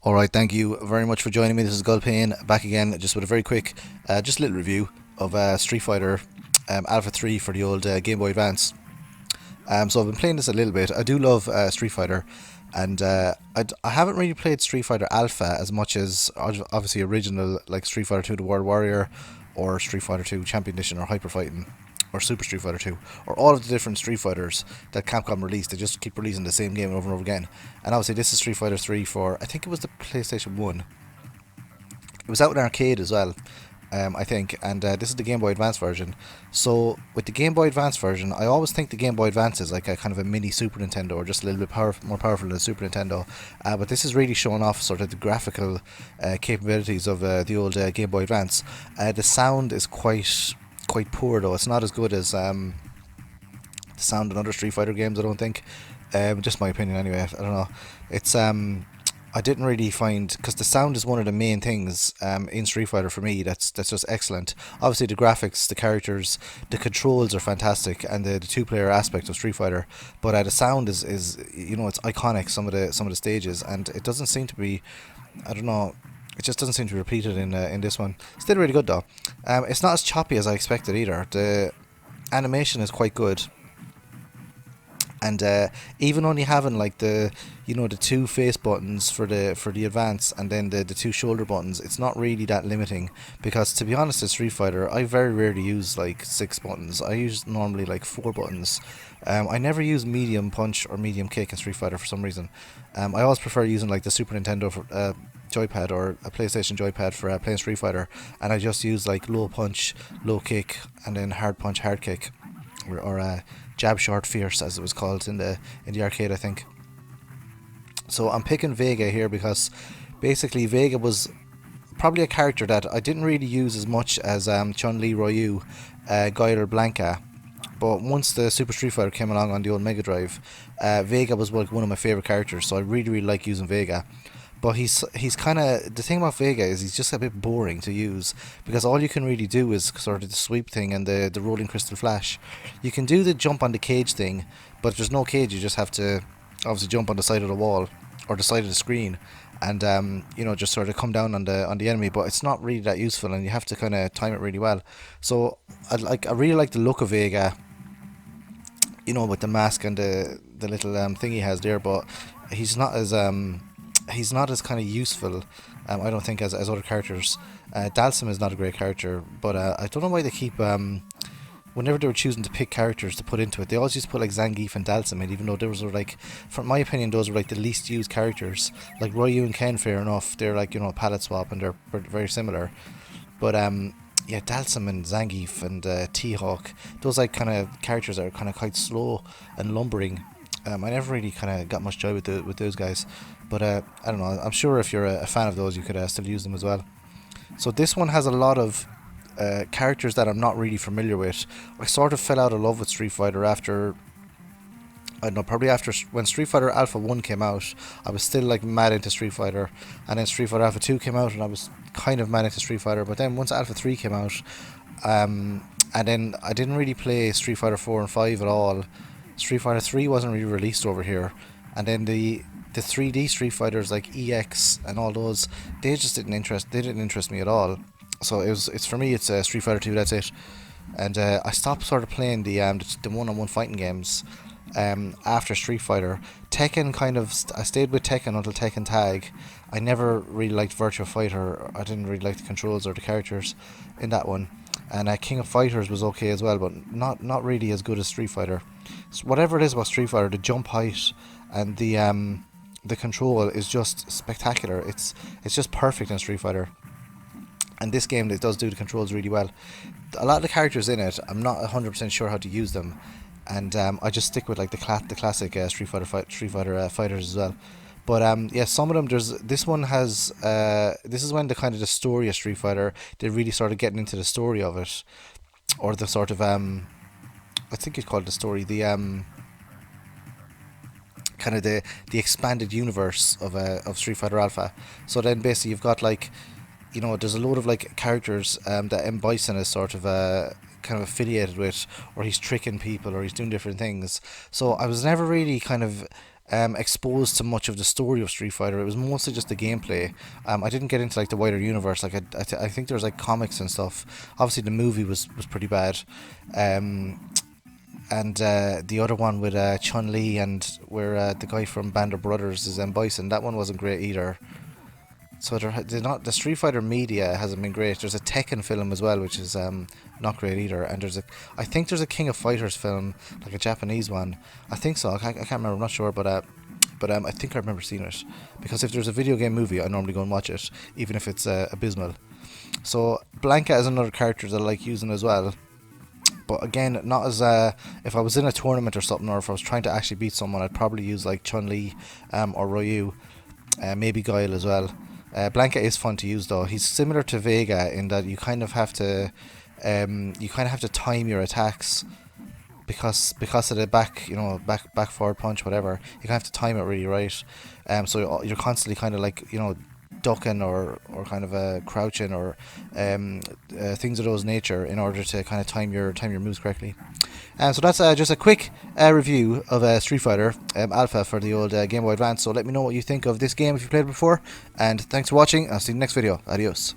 All right, thank you very much for joining me. This is Gulpane back again, just with a very quick, just a little review of Street Fighter Alpha 3 for the old Game Boy Advance. So I've been playing this a little bit. I do love Street Fighter, and I haven't really played Street Fighter Alpha as much as obviously original like Street Fighter 2 The World Warrior, or Street Fighter 2 Champion Edition, or Hyper Fighting, or Super Street Fighter 2, or all of the different Street Fighters that Capcom released. They just keep releasing the same game over and over again. And obviously this is Street Fighter 3 for, I think it was the PlayStation 1. It was out in arcade as well, I think, and this is the Game Boy Advance version. So with the Game Boy Advance version, I always think the Game Boy Advance is like a kind of a mini Super Nintendo, or just a little bit more powerful than the Super Nintendo. But this is really showing off sort of the graphical capabilities of the old Game Boy Advance. The sound is quite poor though. It's not as good as the sound in other Street Fighter games, I don't think. Just my opinion anyway. I don't know. It's I didn't really find, because the sound is one of the main things in Street Fighter for me. That's just excellent. Obviously the graphics, the characters, the controls are fantastic, and the two-player aspect of Street Fighter. But the sound is it's iconic. Some of the stages, and it doesn't seem to be. I don't know. It just doesn't seem to be repeated in this one. Still really good though. It's not as choppy as I expected either. The animation is quite good, and even only having like the two face buttons for the advance, and then the two shoulder buttons, it's not really that limiting, because to be honest in Street Fighter I very rarely use like six buttons. I use normally like four buttons. I never use medium punch or medium kick in Street Fighter for some reason. I always prefer using like the Super Nintendo for, joypad, or a PlayStation joypad for playing Street Fighter, and I just use like low punch, low kick, and then hard punch, hard kick, or jab short fierce as it was called in the arcade, I think. So I'm picking Vega here because basically Vega was probably a character that I didn't really use as much as Chun-Li, Ryu, Guile, or Blanca. But once the Super Street Fighter came along on the old Mega Drive, Vega was like one of my favorite characters, so I really like using Vega. But he's kind of, the thing about Vega is he's just a bit boring to use, because all you can really do is sort of the sweep thing and the rolling crystal flash. You can do the jump on the cage thing, but if there's no cage, you just have to obviously jump on the side of the wall or the side of the screen, and just sort of come down on the enemy. But it's not really that useful, and you have to kind of time it really well. So I really like the look of Vega, with the mask and the little thing he has there, but he's not as kind of useful, I don't think, as other characters. Dalsum is not a great character, but I don't know why they keep whenever they were choosing to pick characters to put into it, they always used to put like Zangief and Dalsum in, even though those were like, from my opinion, those were like the least used characters. Like Ryu and Ken, fair enough, they're like a palette swap, and they're very similar. But yeah, Dalsum and Zangief and T-Hawk, those like kind of characters that are kind of quite slow and lumbering. I never really kind of got much joy with those guys, but I don't know. I'm sure if you're a fan of those, you could still use them as well. So this one has a lot of characters that I'm not really familiar with. I sort of fell out of love with Street Fighter after, I don't know, probably after when Street Fighter Alpha 1 came out. I was still like mad into Street Fighter, and then Street Fighter Alpha 2 came out, and I was kind of mad into Street Fighter. But then once Alpha 3 came out, and then I didn't really play Street Fighter 4 and 5 at all. Street Fighter 3 wasn't really released over here, and then the 3D Street Fighters like EX and all those, they didn't interest me at all. So it's for me, it's Street Fighter 2, that's it. And I stopped sort of playing the one-on-one fighting games after Street Fighter. Tekken I stayed with Tekken until Tekken Tag. I never really liked Virtua Fighter. I didn't really like the controls or the characters in that one. And King of Fighters was okay as well, but not really as good as Street Fighter. So whatever it is about Street Fighter, the jump height and the control is just spectacular. It's just perfect in Street Fighter. And this game, it does do the controls really well. A lot of the characters in it, I'm not 100% sure how to use them, and I just stick with like the classic Street Fighter fighters as well. But yeah, some of them, this one has this is when the kind of the story of Street Fighter, they really started getting into the story of it, or the sort of I think you'd call it the story, the kind of the expanded universe of Street Fighter Alpha. So then basically you've got like, there's a load of like characters that M. Bison is sort of kind of affiliated with, or he's tricking people, or he's doing different things. So I was never really kind of exposed to much of the story of Street Fighter. It was mostly just the gameplay. I didn't get into like the wider universe. Like I think there was like comics and stuff. Obviously, the movie was pretty bad. And the other one with Chun Li and where the guy from Band of Brothers is Bison. That one wasn't great either. So the Street Fighter media hasn't been great. There's a Tekken film as well, which is not great either. And I think there's a King of Fighters film, like a Japanese one. I think so. I can't remember. I'm not sure, but I think I remember seeing it. Because if there's a video game movie, I normally go and watch it, even if it's abysmal. So Blanca is another character that I like using as well. But again, not as if I was in a tournament or something, or if I was trying to actually beat someone, I'd probably use like Chun Li or Ryu, maybe Guile as well. Blanca is fun to use though. He's similar to Vega in that you kind of have to time your attacks because of the back forward punch, whatever. You kind of have to time it really right. So you're constantly kind of like ducking or kind of crouching or things of those nature in order to kind of time your moves correctly. So that's just a quick review of Street Fighter Alpha for the old Game Boy Advance. So let me know what you think of this game if you played it before. And thanks for watching. I'll see you in the next video. Adios.